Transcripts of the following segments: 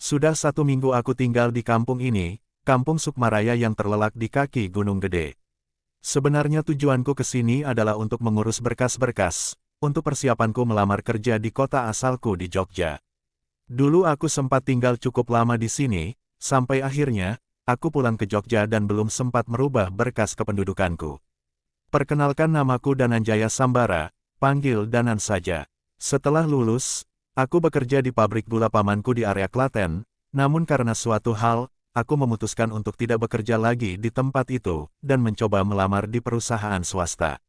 Sudah 1 minggu aku tinggal di kampung ini, kampung Sukmaraya yang terletak di kaki Gunung Gede. Sebenarnya tujuanku ke sini adalah untuk mengurus berkas-berkas, untuk persiapanku melamar kerja di kota asalku di Jogja. Dulu aku sempat tinggal cukup lama di sini, sampai akhirnya, aku pulang ke Jogja dan belum sempat merubah berkas kependudukanku. Perkenalkan, namaku Dananjaya Sambara, panggil Danan saja. Setelah lulus, aku bekerja di pabrik gula pamanku di area Klaten, namun karena suatu hal, aku memutuskan untuk tidak bekerja lagi di tempat itu, dan mencoba melamar di perusahaan swasta.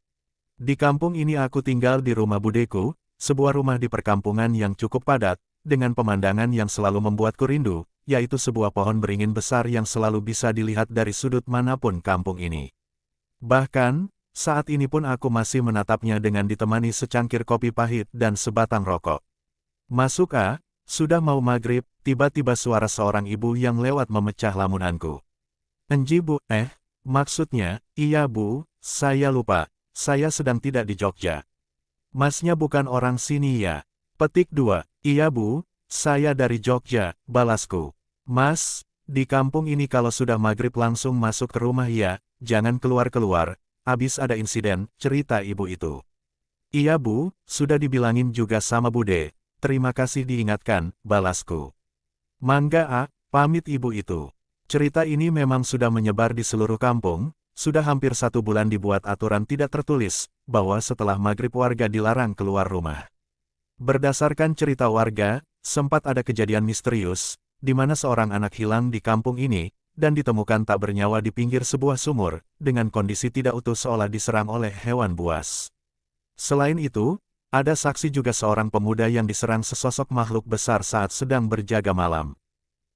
Di kampung ini aku tinggal di rumah budeku, sebuah rumah di perkampungan yang cukup padat, dengan pemandangan yang selalu membuatku rindu, yaitu sebuah pohon beringin besar yang selalu bisa dilihat dari sudut manapun kampung ini. Bahkan, saat ini pun aku masih menatapnya dengan ditemani secangkir kopi pahit dan sebatang rokok. Masuk sudah mau maghrib, tiba-tiba suara seorang ibu yang lewat memecah lamunanku. Enji bu, maksudnya, iya bu, saya lupa, saya sedang tidak di Jogja. Masnya bukan orang sini ya? Petik 2, iya bu, saya dari Jogja, balasku. Mas, di kampung ini kalau sudah maghrib langsung masuk ke rumah ya, jangan keluar-keluar, habis ada insiden, cerita ibu itu. Iya bu, sudah dibilangin juga sama bude, terima kasih diingatkan, balasku. Mangga pamit ibu itu. Cerita ini memang sudah menyebar di seluruh kampung, sudah hampir 1 bulan dibuat aturan tidak tertulis, bahwa setelah maghrib warga dilarang keluar rumah. Berdasarkan cerita warga, sempat ada kejadian misterius, di mana seorang anak hilang di kampung ini, dan ditemukan tak bernyawa di pinggir sebuah sumur, dengan kondisi tidak utuh seolah diserang oleh hewan buas. Selain itu, ada saksi juga seorang pemuda yang diserang sesosok makhluk besar saat sedang berjaga malam.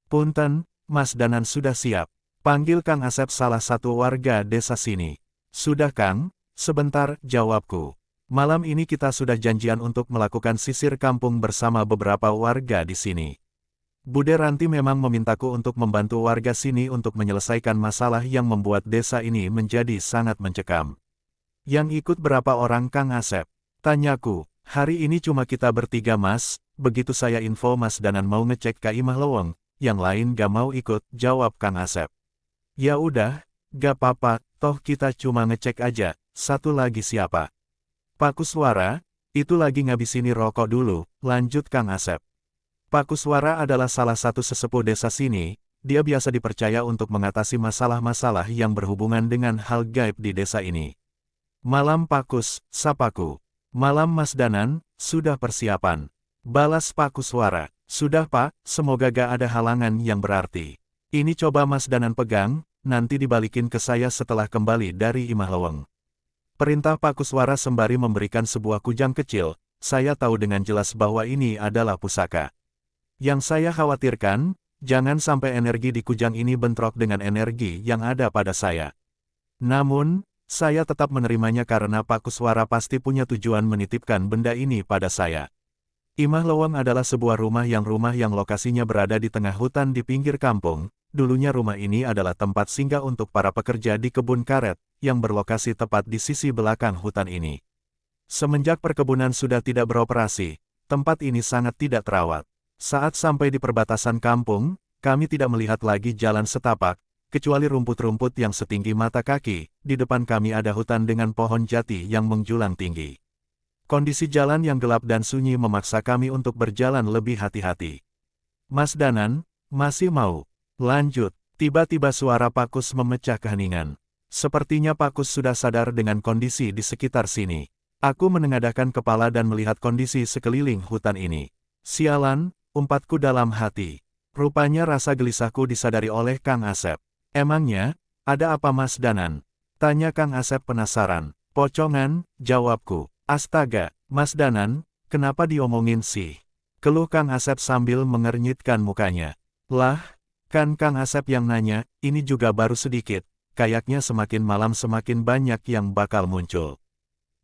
Punten, Mas Danan sudah siap. Panggil Kang Asep, salah satu warga desa sini. Sudah Kang, sebentar, jawabku. Malam ini kita sudah janjian untuk melakukan sisir kampung bersama beberapa warga di sini. Bude Ranti memang memintaku untuk membantu warga sini untuk menyelesaikan masalah yang membuat desa ini menjadi sangat mencekam. Yang ikut berapa orang Kang Asep? Tanyaku. Hari ini cuma kita bertiga mas, begitu saya info Mas Danan mau ngecek ke Imah Lowong, yang lain gak mau ikut, jawab Kang Asep. Ya udah, gak apa-apa, toh kita cuma ngecek aja, satu lagi siapa? Pak Kuswara, itu lagi ngabisini rokok dulu, lanjut Kang Asep. Pak Kuswara adalah salah satu sesepuh desa sini, dia biasa dipercaya untuk mengatasi masalah-masalah yang berhubungan dengan hal gaib di desa ini. Malam Pak Kus, sapaku. Malam Mas Danan, sudah persiapan. Balas Pak Kuswara, sudah Pak, semoga gak ada halangan yang berarti. Ini coba Mas Danan pegang, nanti dibalikin ke saya setelah kembali dari Imah Lowong. Perintah Pak Kuswara sembari memberikan sebuah kujang kecil, saya tahu dengan jelas bahwa ini adalah pusaka. Yang saya khawatirkan, jangan sampai energi di kujang ini bentrok dengan energi yang ada pada saya. Namun, saya tetap menerimanya karena Pak Kuswara pasti punya tujuan menitipkan benda ini pada saya. Imah Lowong adalah sebuah rumah yang lokasinya berada di tengah hutan di pinggir kampung. Dulunya rumah ini adalah tempat singgah untuk para pekerja di kebun karet, yang berlokasi tepat di sisi belakang hutan ini. Semenjak perkebunan sudah tidak beroperasi, tempat ini sangat tidak terawat. Saat sampai di perbatasan kampung, kami tidak melihat lagi jalan setapak, kecuali rumput-rumput yang setinggi mata kaki, di depan kami ada hutan dengan pohon jati yang menjulang tinggi. Kondisi jalan yang gelap dan sunyi memaksa kami untuk berjalan lebih hati-hati. Mas Danan, masih mau? Lanjut, tiba-tiba suara Pak Kus memecah keheningan. Sepertinya Pak Kus sudah sadar dengan kondisi di sekitar sini. Aku menengadahkan kepala dan melihat kondisi sekeliling hutan ini. Sialan, umpatku dalam hati. Rupanya rasa gelisahku disadari oleh Kang Asep. Emangnya, ada apa Mas Danan? Tanya Kang Asep penasaran. Pocongan, jawabku. Astaga, Mas Danan, kenapa diomongin sih? Keluh Kang Asep sambil mengernyitkan mukanya. Lah, kan Kang Asep yang nanya, ini juga baru sedikit, kayaknya semakin malam semakin banyak yang bakal muncul.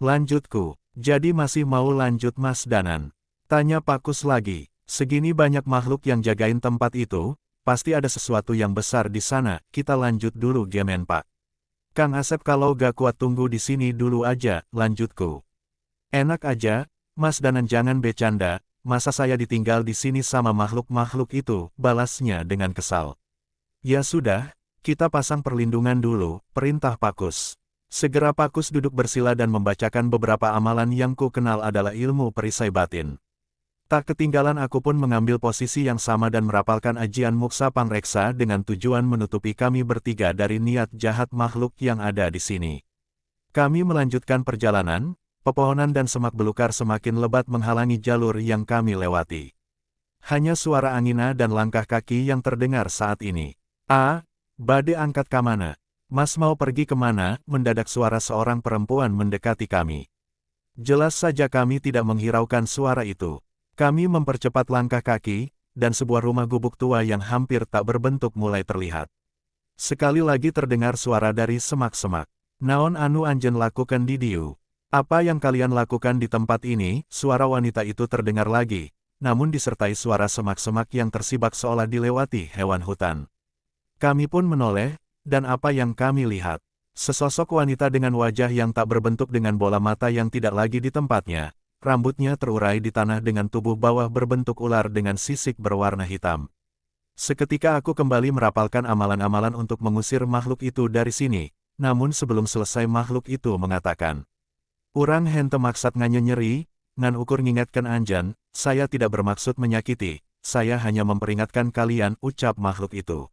Lanjutku, jadi masih mau lanjut Mas Danan? Tanya Pak Kus lagi, segini banyak makhluk yang jagain tempat itu, pasti ada sesuatu yang besar di sana, kita lanjut dulu gemen Pak. Kang Asep kalau gak kuat tunggu di sini dulu aja, lanjutku. Enak aja, Mas Danan jangan bercanda, masa saya ditinggal di sini sama makhluk-makhluk itu, balasnya dengan kesal. Ya sudah, kita pasang perlindungan dulu, perintah Pakus. Segera Pakus duduk bersila dan membacakan beberapa amalan yang ku kenal adalah ilmu perisai batin. Tak ketinggalan aku pun mengambil posisi yang sama dan merapalkan ajian Muksa Pangreksa dengan tujuan menutupi kami bertiga dari niat jahat makhluk yang ada di sini. Kami melanjutkan perjalanan, pepohonan dan semak belukar semakin lebat menghalangi jalur yang kami lewati. Hanya suara angina dan langkah kaki yang terdengar saat ini. Bade angkat kamana. Mas mau pergi kemana? Mendadak suara seorang perempuan mendekati kami. Jelas saja kami tidak menghiraukan suara itu. Kami mempercepat langkah kaki, dan sebuah rumah gubuk tua yang hampir tak berbentuk mulai terlihat. Sekali lagi terdengar suara dari semak-semak. Naon anu anjen lakukan di dieu? Apa yang kalian lakukan di tempat ini? Suara wanita itu terdengar lagi, namun disertai suara semak-semak yang tersibak seolah dilewati hewan hutan. Kami pun menoleh, dan apa yang kami lihat? Sesosok wanita dengan wajah yang tak berbentuk dengan bola mata yang tidak lagi di tempatnya. Rambutnya terurai di tanah dengan tubuh bawah berbentuk ular dengan sisik berwarna hitam. Seketika aku kembali merapalkan amalan-amalan untuk mengusir makhluk itu dari sini, namun sebelum selesai makhluk itu mengatakan, "Urang hente maksat nganyeri, ngan ukur ngingetkan anjan, saya tidak bermaksud menyakiti, saya hanya memperingatkan kalian," ucap makhluk itu.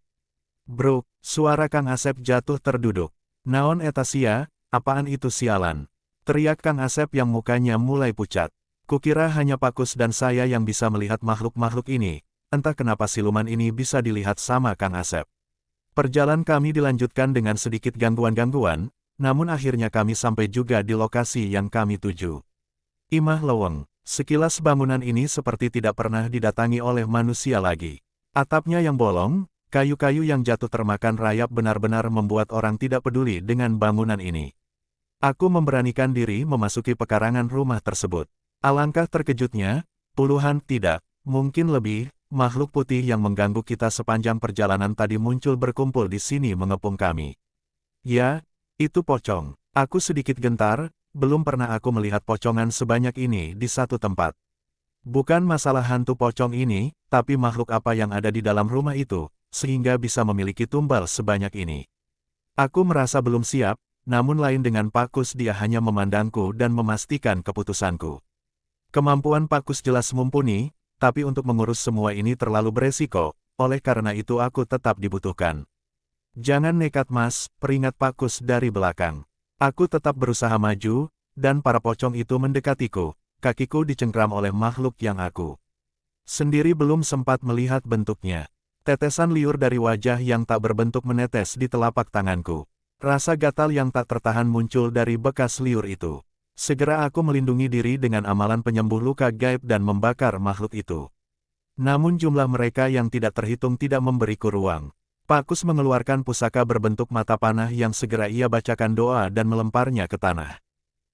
"Bro," suara Kang Asep jatuh terduduk. "Naon eta sia, apaan itu sialan?" Teriak Kang Asep yang mukanya mulai pucat. Kukira hanya Pakus dan saya yang bisa melihat makhluk-makhluk ini, entah kenapa siluman ini bisa dilihat sama Kang Asep. Perjalanan kami dilanjutkan dengan sedikit gangguan-gangguan, namun akhirnya kami sampai juga di lokasi yang kami tuju. Imah leweng, sekilas bangunan ini seperti tidak pernah didatangi oleh manusia lagi. Atapnya yang bolong, kayu-kayu yang jatuh termakan rayap benar-benar membuat orang tidak peduli dengan bangunan ini. Aku memberanikan diri memasuki pekarangan rumah tersebut. Alangkah terkejutnya, puluhan tidak, mungkin lebih, makhluk putih yang mengganggu kita sepanjang perjalanan tadi muncul berkumpul di sini mengepung kami. Ya, itu pocong. Aku sedikit gentar, belum pernah aku melihat pocongan sebanyak ini di satu tempat. Bukan masalah hantu pocong ini, tapi makhluk apa yang ada di dalam rumah itu, sehingga bisa memiliki tumbal sebanyak ini. Aku merasa belum siap, namun lain dengan Pakus dia hanya memandangku dan memastikan keputusanku. Kemampuan Pakus jelas mumpuni, tapi untuk mengurus semua ini terlalu beresiko, oleh karena itu aku tetap dibutuhkan. "Jangan nekat Mas," peringat Pakus dari belakang. Aku tetap berusaha maju, dan para pocong itu mendekatiku, kakiku dicengkram oleh makhluk yang aku sendiri belum sempat melihat bentuknya. Tetesan liur dari wajah yang tak berbentuk menetes di telapak tanganku. Rasa gatal yang tak tertahan muncul dari bekas liur itu. Segera aku melindungi diri dengan amalan penyembuh luka gaib dan membakar makhluk itu. Namun jumlah mereka yang tidak terhitung tidak memberiku ruang. Pakus mengeluarkan pusaka berbentuk mata panah yang segera ia bacakan doa dan melemparnya ke tanah.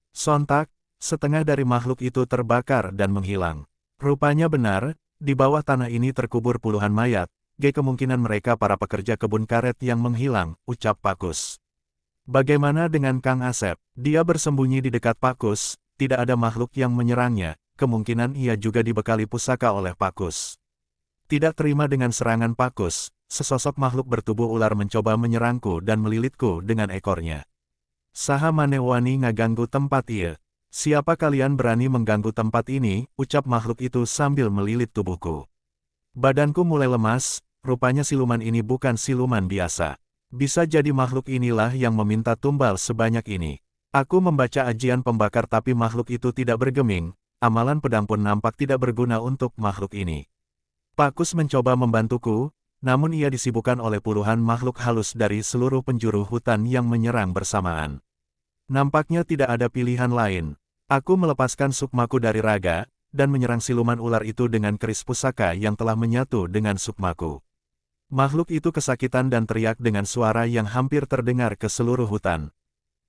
Sontak, setengah dari makhluk itu terbakar dan menghilang. Rupanya benar, di bawah tanah ini terkubur puluhan mayat, kemungkinan mereka para pekerja kebun karet yang menghilang, ucap Pakus. Bagaimana dengan Kang Asep? Dia bersembunyi di dekat Pakus, tidak ada makhluk yang menyerangnya, kemungkinan ia juga dibekali pusaka oleh Pakus. Tidak terima dengan serangan Pakus, sesosok makhluk bertubuh ular mencoba menyerangku dan melilitku dengan ekornya. "Saha mane wani ngaganggu tempat ieu? Siapa kalian berani mengganggu tempat ini?" ucap makhluk itu sambil melilit tubuhku. Badanku mulai lemas, rupanya siluman ini bukan siluman biasa. Bisa jadi makhluk inilah yang meminta tumbal sebanyak ini. Aku membaca ajian pembakar tapi makhluk itu tidak bergeming, amalan pedang pun nampak tidak berguna untuk makhluk ini. Pakus mencoba membantuku, namun ia disibukkan oleh puluhan makhluk halus dari seluruh penjuru hutan yang menyerang bersamaan. Nampaknya tidak ada pilihan lain. Aku melepaskan sukmaku dari raga, dan menyerang siluman ular itu dengan keris pusaka yang telah menyatu dengan sukmaku. Makhluk itu kesakitan dan teriak dengan suara yang hampir terdengar ke seluruh hutan.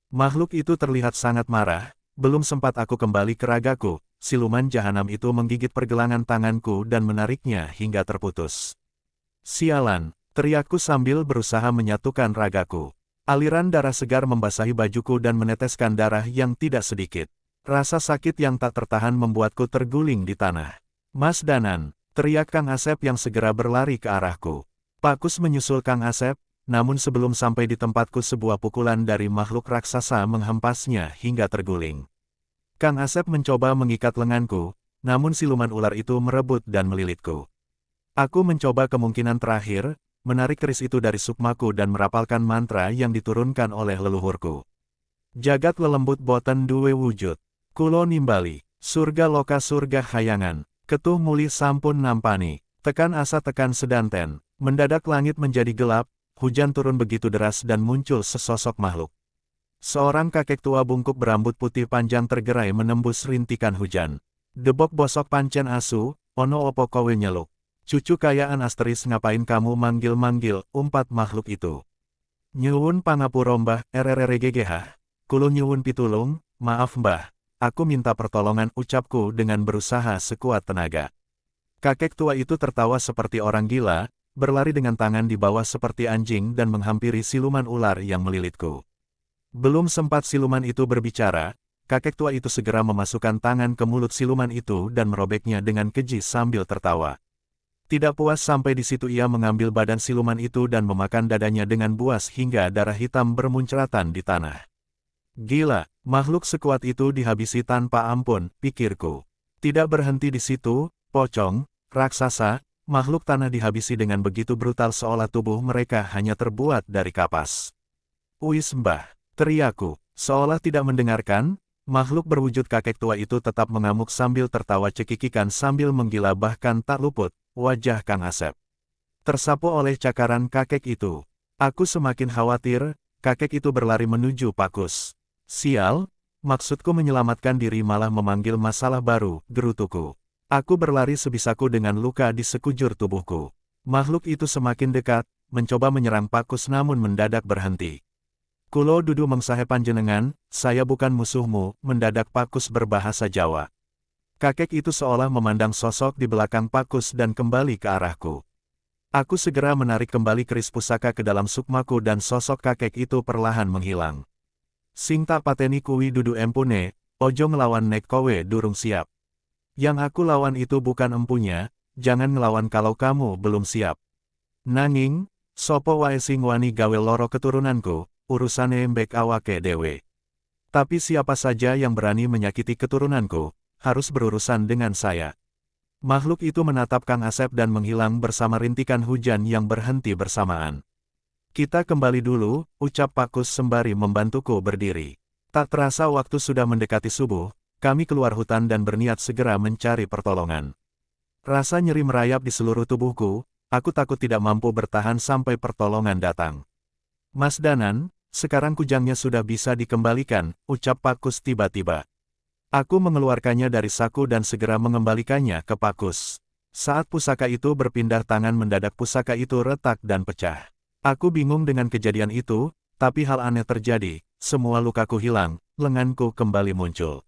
Makhluk itu terlihat sangat marah, belum sempat aku kembali ke ragaku, siluman jahanam itu menggigit pergelangan tanganku dan menariknya hingga terputus. "Sialan!" teriakku sambil berusaha menyatukan ragaku. Aliran darah segar membasahi bajuku dan meneteskan darah yang tidak sedikit. Rasa sakit yang tak tertahan membuatku terguling di tanah. Mas Danan, teriak Kang Asep yang segera berlari ke arahku. Pakus menyusul Kang Asep, namun sebelum sampai di tempatku sebuah pukulan dari makhluk raksasa menghempasnya hingga terguling. Kang Asep mencoba mengikat lenganku, namun siluman ular itu merebut dan melilitku. Aku mencoba kemungkinan terakhir, menarik keris itu dari sukmaku dan merapalkan mantra yang diturunkan oleh leluhurku. Jagat lelembut boten duwe wujud. Kulo nimbali, surga loka surga hayangan, ketuh muli sampun nampani, tekan asa tekan sedanten, mendadak langit menjadi gelap, hujan turun begitu deras dan muncul sesosok makhluk. Seorang kakek tua bungkuk berambut putih panjang tergerai menembus rintikan hujan. Debok bosok pancen asu, ono opo kowe nyeluk. Cucu kayaan asteris ngapain kamu manggil-manggil, umpat makhluk itu. Nyuwun pangapura mbah, RRRGGH. Kulo nyuwun pitulung, maaf mbah. Aku minta pertolongan, ucapku dengan berusaha sekuat tenaga. Kakek tua itu tertawa seperti orang gila, berlari dengan tangan di bawah seperti anjing dan menghampiri siluman ular yang melilitku. Belum sempat siluman itu berbicara, kakek tua itu segera memasukkan tangan ke mulut siluman itu dan merobeknya dengan keji sambil tertawa. Tidak puas sampai di situ ia mengambil badan siluman itu dan memakan dadanya dengan buas hingga darah hitam bermuncratan di tanah. Gila, makhluk sekuat itu dihabisi tanpa ampun, pikirku. Tidak berhenti di situ, pocong, raksasa, makhluk tanah dihabisi dengan begitu brutal seolah tubuh mereka hanya terbuat dari kapas. Uis mbah, teriakku, seolah tidak mendengarkan, makhluk berwujud kakek tua itu tetap mengamuk sambil tertawa cekikikan sambil menggila bahkan tak luput, wajah Kang Asep tersapu oleh cakaran kakek itu. Aku semakin khawatir, kakek itu berlari menuju Pakus. Sial, maksudku menyelamatkan diri malah memanggil masalah baru, gerutuku. Aku berlari sebisaku dengan luka di sekujur tubuhku. Makhluk itu semakin dekat, mencoba menyerang Pakus namun mendadak berhenti. Kulo dudu mengsahe panjenengan, saya bukan musuhmu, mendadak Pakus berbahasa Jawa. Kakek itu seolah memandang sosok di belakang Pakus dan kembali ke arahku. Aku segera menarik kembali keris pusaka ke dalam sukmaku dan sosok kakek itu perlahan menghilang. Sing tak pateni kuwi dudu empune, ojo ngelawan nek kowe durung siap. Yang aku lawan itu bukan empunya, jangan ngelawan kalau kamu belum siap. Nanging, sopo wae sing wani gawe loro keturunanku, urusane mbek awake dewe. Tapi siapa saja yang berani menyakiti keturunanku, harus berurusan dengan saya. Makhluk itu menatap Kang Asep dan menghilang bersama rintikan hujan yang berhenti bersamaan. Kita kembali dulu, ucap Pakus sembari membantuku berdiri. Tak terasa waktu sudah mendekati subuh, kami keluar hutan dan berniat segera mencari pertolongan. Rasa nyeri merayap di seluruh tubuhku, aku takut tidak mampu bertahan sampai pertolongan datang. Mas Danan, sekarang kujangnya sudah bisa dikembalikan, ucap Pakus tiba-tiba. Aku mengeluarkannya dari saku dan segera mengembalikannya ke Pakus. Saat pusaka itu berpindah tangan mendadak pusaka itu retak dan pecah. Aku bingung dengan kejadian itu, tapi hal aneh terjadi, semua lukaku hilang, lenganku kembali muncul.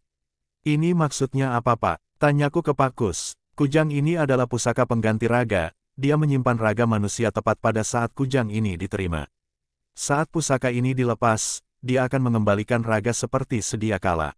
Ini maksudnya apa Pak? Tanyaku ke Pakus. Kujang ini adalah pusaka pengganti raga, dia menyimpan raga manusia tepat pada saat kujang ini diterima. Saat pusaka ini dilepas, dia akan mengembalikan raga seperti sedia kala.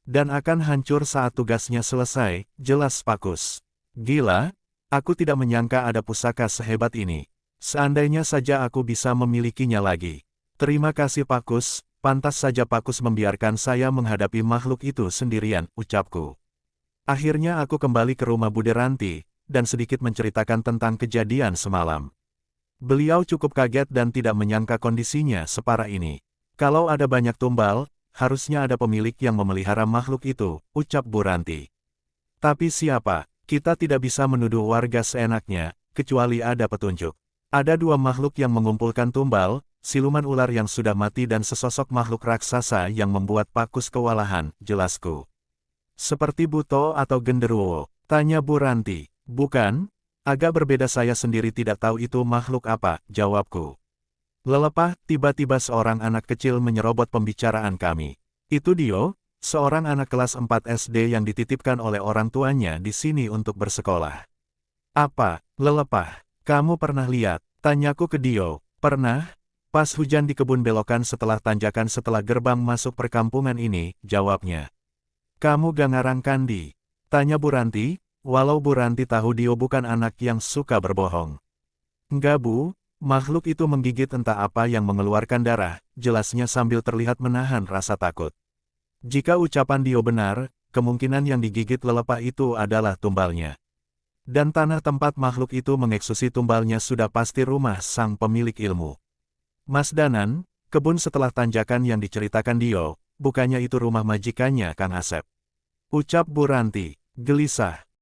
Dan akan hancur saat tugasnya selesai, jelas Pakus. Gila, aku tidak menyangka ada pusaka sehebat ini. Seandainya saja aku bisa memilikinya lagi. Terima kasih Pakus, pantas saja Pakus membiarkan saya menghadapi makhluk itu sendirian, ucapku. Akhirnya aku kembali ke rumah Bude Ranti, dan sedikit menceritakan tentang kejadian semalam. Beliau cukup kaget dan tidak menyangka kondisinya separah ini. Kalau ada banyak tumbal, harusnya ada pemilik yang memelihara makhluk itu, ucap Bu Ranti. Tapi siapa? Kita tidak bisa menuduh warga seenaknya, kecuali ada petunjuk. Ada dua makhluk yang mengumpulkan tumbal, siluman ular yang sudah mati dan sesosok makhluk raksasa yang membuat Pakus kewalahan, jelasku. Seperti Buto atau Genderuwo, tanya Bu Ranti. Bukan, agak berbeda saya sendiri tidak tahu itu makhluk apa, jawabku. Lelepah, tiba-tiba seorang anak kecil menyerobot pembicaraan kami. Itu Dio, seorang anak kelas 4 SD yang dititipkan oleh orang tuanya di sini untuk bersekolah. Apa, Lelepah? Kamu pernah lihat? Tanyaku ke Dio. Pernah? Pas hujan di kebun belokan setelah tanjakan setelah gerbang masuk perkampungan ini, jawabnya. Kamu gak ngarang Kandi? Tanya Bu Ranti. walau Bu Ranti tahu Dio bukan anak yang suka berbohong. Enggak Bu, makhluk itu menggigit entah apa yang mengeluarkan darah, jelasnya sambil terlihat menahan rasa takut. Jika ucapan Dio benar, kemungkinan yang digigit lelepah itu adalah tumbalnya. Dan tanah tempat makhluk itu mengeksekusi tumbalnya sudah pasti rumah sang pemilik ilmu. Mas Danan, kebun setelah tanjakan yang diceritakan Dio, bukannya itu rumah majikannya Kang Asep? Ucap Bu Ranti, gelisah.